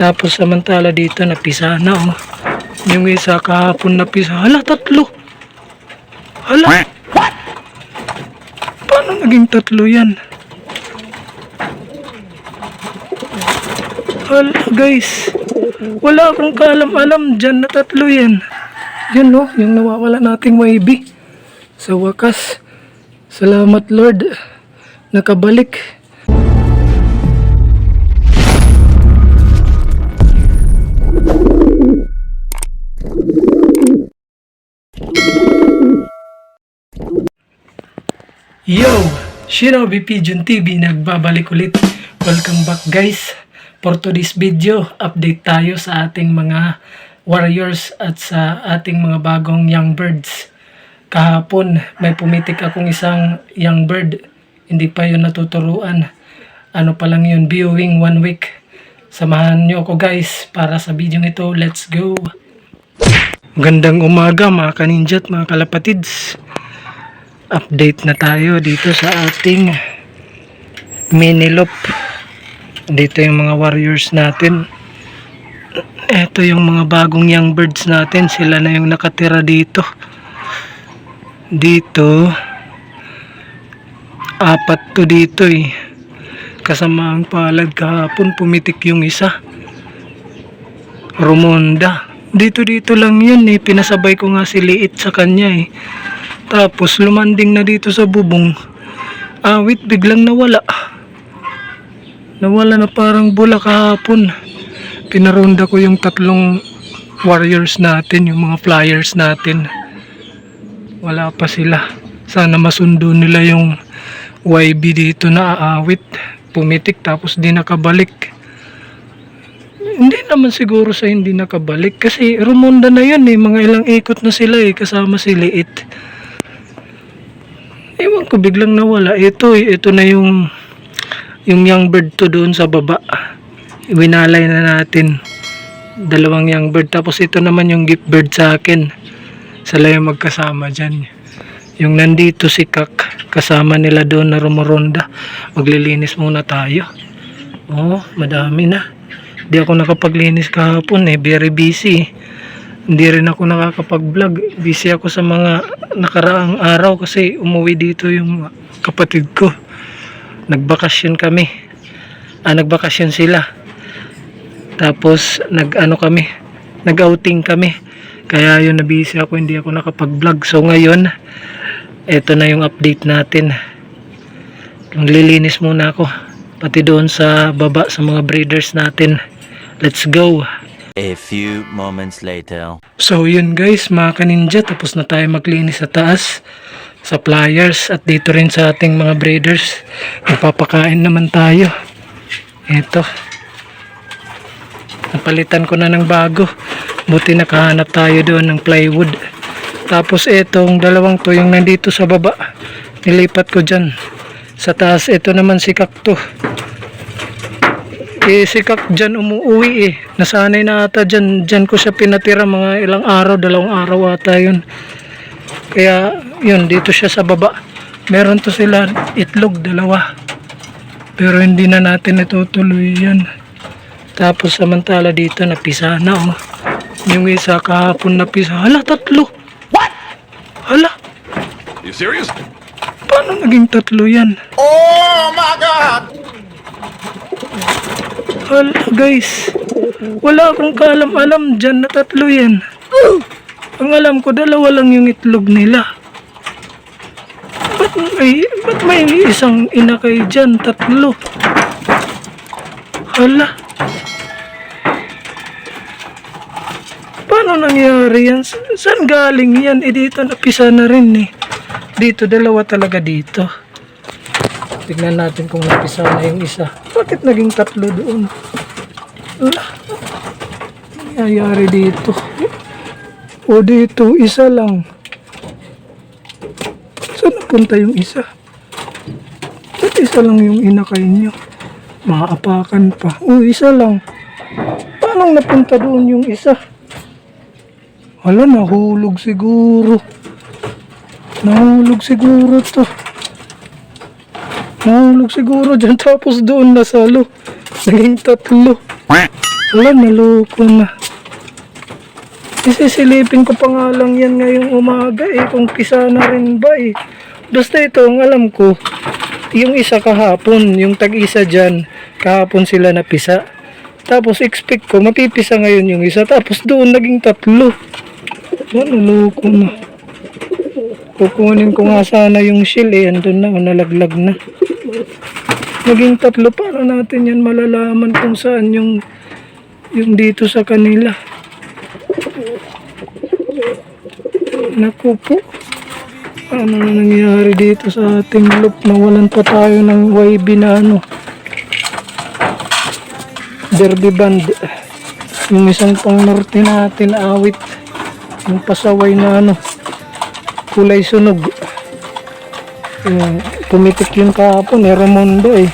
Tapos samantala dito napisa na oh. Yung isa kahapon napisa. Hala, tatlo. Hala. Paano naging tatlo yan? Hala guys. Wala akong kaalam-alam dyan na tatlo yan. Yan no, yung nawawala nating maybe. Sa wakas. Salamat Lord. Nakabalik. Yo! Shinobi Pigeon TV nagbabalik ulit. Welcome back guys. For today's video, update tayo sa ating mga warriors at sa ating mga bagong young birds. Kahapon, may pumitik akong isang young bird. Hindi pa yun natuturuan. Ano pa lang yun, viewing 1 week. Samahan nyo ako guys para sa video ito. Let's go! Magandang umaga mga kaninja at mga kalapatids. Update na tayo dito sa ating mini loop. Dito yung mga warriors natin. Ito yung mga bagong young birds natin. Sila na yung nakatira dito. Dito 4 to dito eh. Kasama ang palad kahapon pumitik yung isa. Rumonda. Dito lang yun eh. Pinasabay ko nga si Liit sa kanya eh. Tapos lumanding na dito sa bubong. Awit biglang nawala. Nawala na parang bula kahapon. Pinaronda ko yung 3 warriors natin, yung mga flyers natin. Wala pa sila. Sana masundo nila yung YB dito na aawit. Pumitik tapos di nakabalik. Hindi naman siguro sa hindi nakabalik. Kasi rumonda na yun eh. Mga ilang ikot na sila eh. Kasama si Liit. Ewan ko biglang nawala. Ito na yung young bird to doon sa baba. Winalay na natin 2 young bird. Tapos ito naman yung gift bird sa akin. Sila yung magkasama dyan. Yung nandito si Kak. Kasama nila doon na rumoronda. Maglilinis muna tayo. Oh, madami na. Di ako nakapaglinis kahapon eh. Very busy. Hindi rin ako nakakapag-vlog. Busy ako sa mga nakaraang araw kasi umuwi dito yung kapatid ko. Nagbakasyon kami. Nagbakasyon sila. Tapos nag-outing kami. Kaya yun na-busy ako, hindi ako nakapag-vlog. So ngayon, eto na yung update natin. Maglilinis muna ako. Pati doon sa baba sa mga breeders natin. Let's go! A few moments later. So yun guys, mga kaninja, tapos na tayo maglinis sa taas sa flyers at dito rin sa ating mga breeders. Magpapakain naman tayo. Ito. Napalitan ko na ng bago. Buti nakahanap tayo doon ng plywood. Tapos itong 2 to yung nandito sa baba. Nilipat ko dyan. Sa taas ito naman si Kakto. Si Kak dyan umuwi eh. Nasanay na ata dyan. Dyan ko siya pinatira mga ilang araw. 2 araw ata yun. Kaya yun dito siya sa baba. Meron to sila itlog 2. Pero hindi na natin itutuloy yan. Tapos samantala dito napisa na oh. Yung isa kahapon napisa. Hala, 3. What? Hala. You serious? Paano naging 3 yan? Oh my God! Hala guys. Wala akong kaalam-alam dyan na 3 yan. Ang alam ko 2 lang yung itlog nila. Ba't may isang inakay dyan? 3. Hala. Paano nangyari yan? Saan galing yan? Dito napisa na rin eh. Dito 2 talaga dito. Tignan natin kung napisa na yung isa. Bakit naging 3 doon? Wala. Nangyayari dito. O dito, isa lang. Saan napunta yung isa? Ba't isa lang yung inakay nyo? Maapakan pa. O isa lang. Paano napunta doon yung isa? Wala, nahulog siguro. Nahulog siguro to. Nahulog siguro dyan tapos doon nasalo. Naging 3. Wala, naloko na. Isisilipin ko pa nga lang yan ngayong umaga eh, kung kisa na rin ba eh. Basta ito, ang alam ko, yung isa kahapon, yung tag-isa dyan, kahapon sila napisa. Tapos expect ko, mapipisa ngayon yung isa, tapos doon naging 3. Naloko na. Kukunin ko nga sana yung shell eh, andun na, nalaglag na. Naging 3, para natin yan malalaman kung saan yung dito sa kanila. Naku po. Ano na nangyari dito sa ating loop? Nawalan pa tayo ng YB na derby band. Yung isang pang norte natin awit. Yung pasaway na kulay sunog. Pumitik yung kahapon Ramondo eh.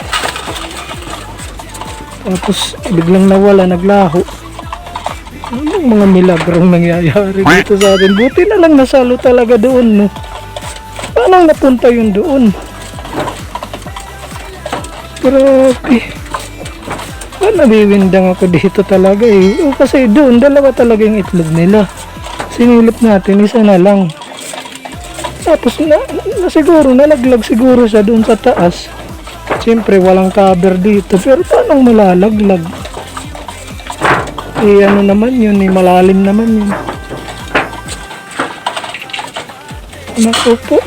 Tapos biglang nawala, naglaho. Anong mga milagrong nangyayari dito sa atin? Buti na lang nasalo talaga doon, no? Paano napunta yun doon? Grabe. Nabiwindang ako dito talaga eh. Kasi doon, 2 talaga yung itlog nila. Sinilip natin, isa na lang. Tapos na siguro, nalaglag siguro siya doon sa taas. Siyempre, walang cover dito. Pero paano malalaglag? Eh, ano naman yun, eh, malalim naman yun. Naku po.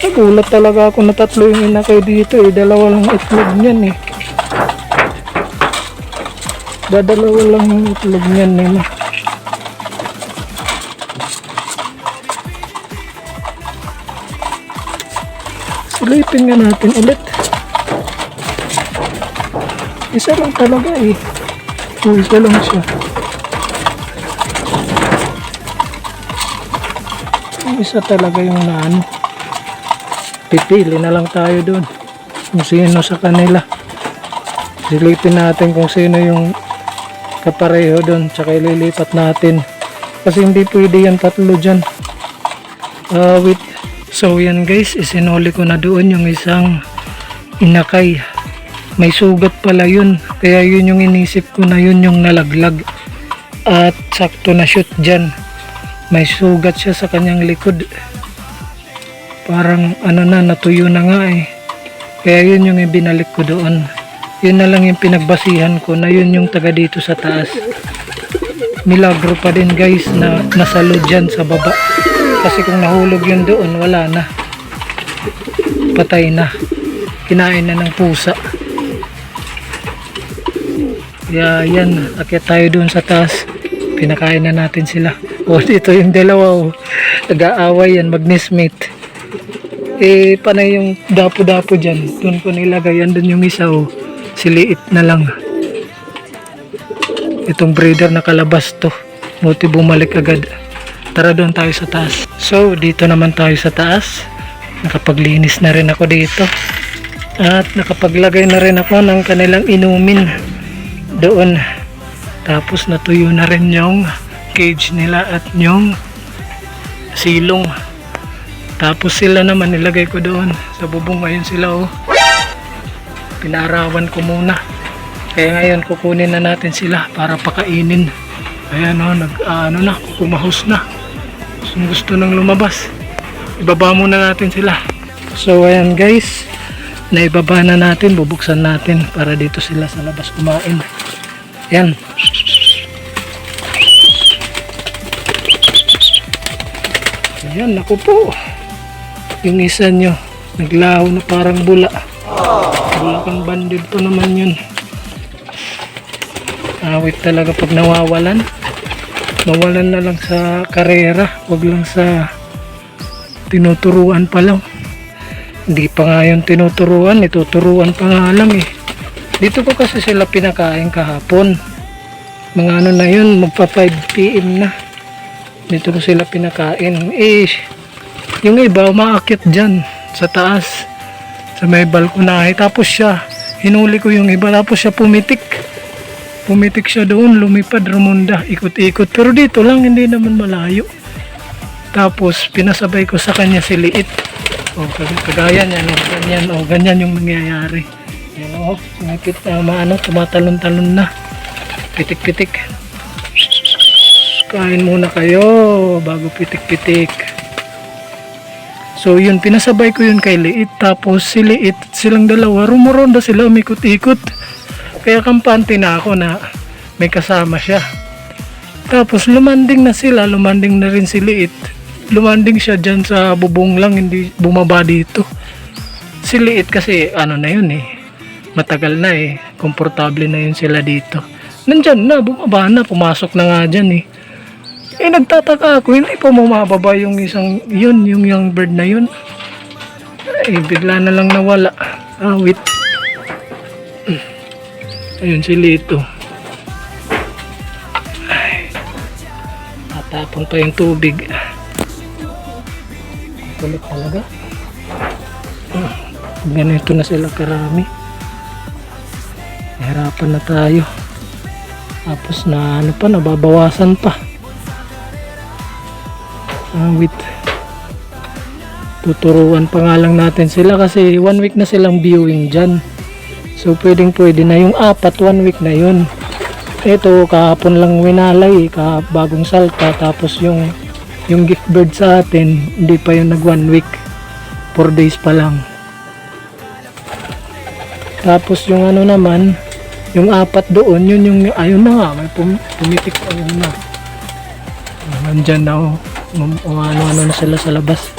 Nagulat talaga ako na 3 yung inakay dito eh. 2 lang itlog niyan eh. 2 lang yung itlog niyan eh. Silipin nga natin ulit. Isa lang talaga eh. Isa lang siya. Isa talaga yung pipili na lang tayo doon kung sino sa kanila. Silipin natin kung sino yung kapareho doon, tsaka ililipat natin kasi hindi pwede yan 3 dyan. Wait. So yan guys, isinuli ko na doon yung isang inakay. May sugat pala yun, kaya yun yung inisip ko na yun yung nalaglag at sakto na shoot dyan. May sugat siya sa kanyang likod, parang natuyo na nga eh, kaya yun yung ibinalik ko doon. Yun na lang yung pinagbasihan ko na yun yung taga dito sa taas. Milagro pa din guys na nasalo dyan sa baba, kasi kung nahulog yun doon, wala na, patay na, kinain na ng pusa. Kaya yan, akyat tayo doon sa taas, pinakain na natin sila. O dito yung 2 nag-aaway yan, magnismate. Eh panay yung dapo-dapo dyan, doon ko nilagay. Andun yung isa siliit na lang. Itong breeder na kalabas to, buti bumalik agad. Tara doon tayo sa taas. So dito naman tayo sa taas, nakapaglinis na rin ako dito at nakapaglagay na rin ako ng kanilang inumin doon. Tapos natuyo na rin yung cage nila at yung silong. Tapos sila naman nilagay ko doon sa bubong. Ngayon sila pinaarawan ko muna, kaya ngayon kukunin na natin sila para pakainin. Ayan kumahos na. Gusto nang lumabas, ibaba muna natin sila. So ayan guys, naibaba na natin, bubuksan natin para dito sila sa labas kumain. Yan. Ayan, naku po. Yung isa nyo, naglaho na parang bula. Bulakang banded pa naman yun. Awit talaga pag nawawalan. Mawalan na lang sa karera, wag lang sa tinuturuan pa lang. Hindi pa nga yung tinuturuan, ituturuan pa nga lang eh. Dito ko kasi sila pinakain kahapon. Mga na yun, magpa 5 PM na. Dito ko sila pinakain. Eh, yung iba umaakyat dyan sa taas, sa may balkonahe. Tapos siya, hinuli ko yung iba, tapos siya pumitik. Pumitik siya doon, lumipad, rumunda, ikot-ikot. Pero dito lang, hindi naman malayo. Tapos, pinasabay ko sa kanya si Liit. Kagaya niyan, ganyan, ganyan yung nangyayari. Yan sumipit na tumatalon-talon na. Pitik-pitik. Kain muna kayo bago pitik-pitik. So yun, pinasabay ko yun kay Liit. Tapos si Liit, silang dalawa, rumuronda sila, umikot-ikot. Kaya kampante na ako na may kasama siya. Tapos lumanding na sila, lumanding na rin si Liit. Lumanding siya dyan sa bubong lang, hindi bumaba dito. Si Liit kasi ano na yun matagal na komportable na yun sila dito. Nandyan na, bumaba na, pumasok na nga dyan nagtataka ako, hindi pa bumababa yung isang, yun, yung young bird na yun. Bigla na lang nawala. Wait. Ayun si Lito. Tatapon pa yung tubig. Kulit talaga. Ganito na sila karami. Hirapan na tayo. Tapos na ano pa, nababawasan pa. Wait. Tuturuan pa nga lang natin sila kasi 1 week na silang viewing dyan. So pwede na yung 4, 1 week na yun. Ito kahapon lang winalay, bagong salta. Tapos yung gift bird sa atin, hindi pa yung nag 1 week, 4 days pa lang. Tapos yung ano naman, yung 4 doon, yun yung ayun na nga, may pumitik, ayun na. Nandyan na ano na sila sa labas.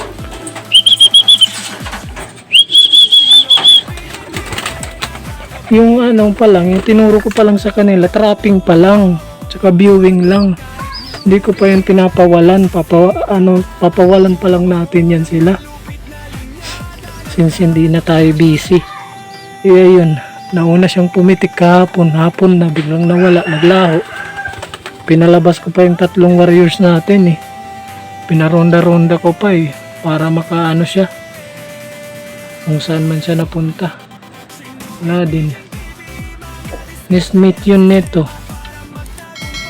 Yung ano pa lang, yung tinuro ko pa lang sa kanila, trapping pa lang, tsaka viewing lang. Hindi ko pa yung pinapawalan, papawalan pa lang natin yan sila. Since hindi na tayo busy. Yun, nauna siyang pumitik kahapon, hapon na biglang nawala, naglaho. Pinalabas ko pa yung 3 warriors natin Pinaronda-ronda ko pa para makaano siya. Kung saan man siya napunta. Wala din. Nestmate yun neto.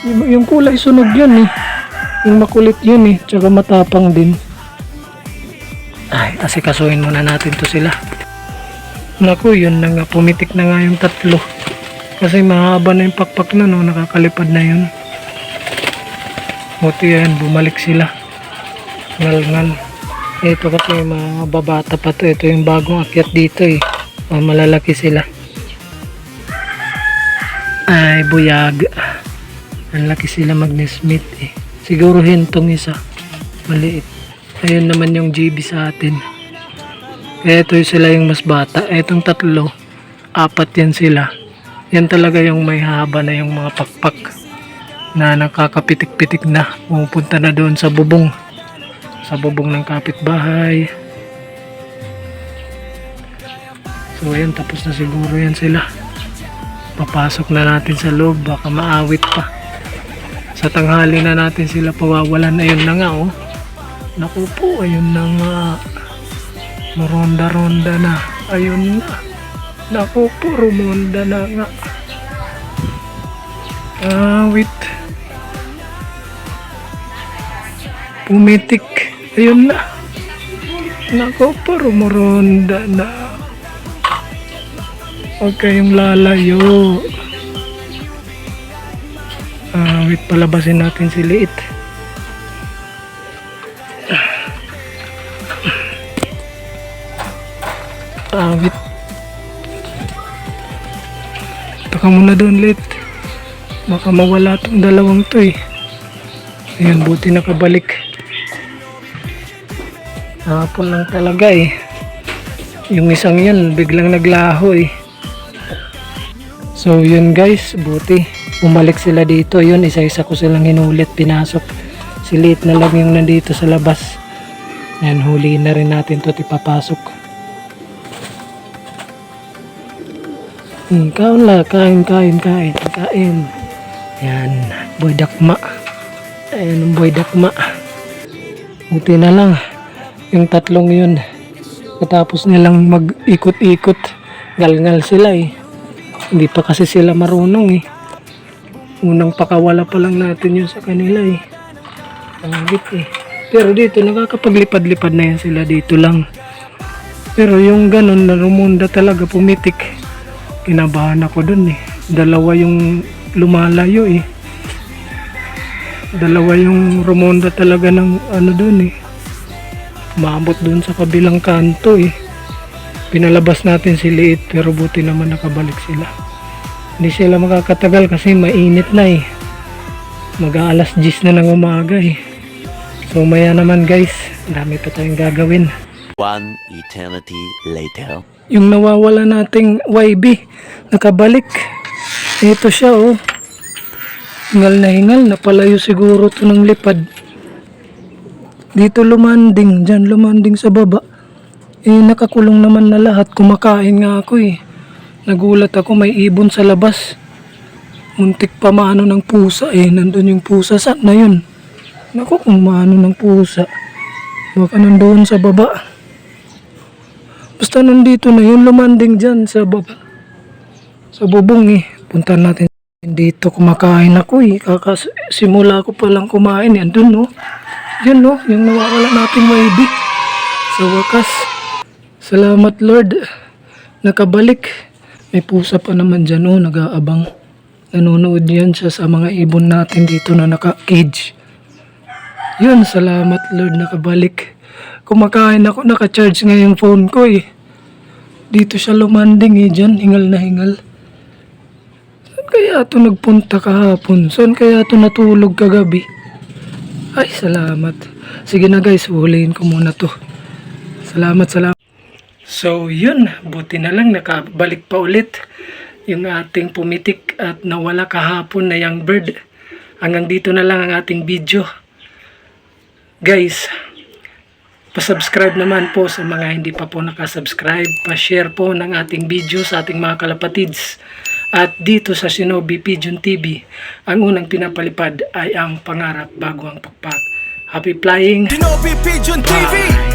Yung kulay sunog yun Yung makulit yun Tsaka matapang din. Ay, asikasuhin muna natin to sila. Naku, yun na nga. Pumitik na nga yung 3. Kasi mahaba na yung pakpak na nakakalipad na yun. Buti yan, bumalik sila. Ngal-ngal. Ito kasi mga babata pa to. Ito yung bagong akyat dito malalaki sila. Ay, buyag. Ang laki sila mag-nesmate Siguro hintong isa. Maliit. Ayun naman yung GB sa atin. Kaya ito sila yung mas bata. Itong 3, 4 yan sila. Yan talaga yung may haba na yung mga pakpak na nakakapitik-pitik na. Pupunta na doon sa bubong. Sa bubong ng kapitbahay. So ayan, tapos na siguro yan sila. Papasok na natin sa loob, baka maawit pa. Sa tanghali na natin sila pawawalan. Ayun na nga Naku po, ayun na nga. Maronda-ronda na. Ayun na. Naku po, rumonda na nga. Wait. Pumitik. Ayun na. Naku po, rumoronda na. Huwag kayong lalayo. Wait, palabasin natin si Liit. Wait. Ito ka muna doon, Liit. Baka mawala tong 2 to Ayun, buti nakabalik. Hapon lang talaga Yung isang yun, biglang naglaho So yun guys, buti umalik sila dito. Yun, isa-isa ko silang hinulit, pinasok. Si Liit na lang yung nandito sa labas. Yan, huli na rin natin to, ipapasok. Kain. Yan, boy dakma. Ayan, boy dakma. Buti na lang yung 3 yun. Katapos nilang mag-ikot-ikot, galngal sila Hindi pa kasi sila marunong Unang pakawala pa lang natin yun sa kanila Pangit Pero dito nakakapaglipad-lipad na yan sila dito lang. Pero yung ganun na rumunda talaga, pumitik, kinabahan ako dun 2 yung lumalayo eh. Dalawa yung Romonda talaga ng ano dun eh. Maabot dun sa kabilang kanto eh. Pinalabas natin si Liit pero buti naman nakabalik sila. Hindi sila makakatagal kasi mainit na eh. Mag-aalas 10 na ng umaga eh. So maya naman guys, dami pa tayong gagawin. One eternity later. Yung nawawala nating YB, nakabalik. Ito siya oh. Hingal na hingal, napalayo siguro to ng lipad. Dito lumanding, dyan lumanding sa baba. Eh nakakulong naman na lahat, kumakain nga ako eh. Nagulat ako, may ibon sa labas. Muntik pa maano ng pusa eh, nandun yung pusa, saan na yun? Naku kung maano ng pusa. Baka nandun sa baba. Basta nandito na yun, lumanding dyan sa baba. Sa bubong eh, punta natin. Dito kumakain ako eh. Kakasimula ko palang kumain. Yan dun no. Yan no. Yung nawawala nating YB. Sa wakas. Salamat Lord. Nakabalik. May pusa pa naman dyan no. Nag-aabang. Nanonood yan siya sa mga ibon natin dito na naka-cage. Yun. Salamat Lord. Nakabalik. Kumakain ako. Naka-charge nga yung phone ko eh. Dito siya lumanding eh. Dyan. Hingal na hingal. Kaya ito nagpunta kahapon? Saan kaya ito natulog kagabi? Ay, salamat. Sige na guys, huliin ko muna to. Salamat. So, yun. Buti na lang nakabalik pa ulit yung ating pumitik at nawala kahapon na young bird. Hanggang dito na lang ang ating video. Guys, pa-subscribe naman po sa mga hindi pa po nakasubscribe. Pa-share po ng ating video sa ating mga kalapatids. At dito sa Shinobi Pigeon TV, ang unang pinapalipad ay ang pangarap bago ang pakpak. Happy flying! Shinobi Pigeon TV!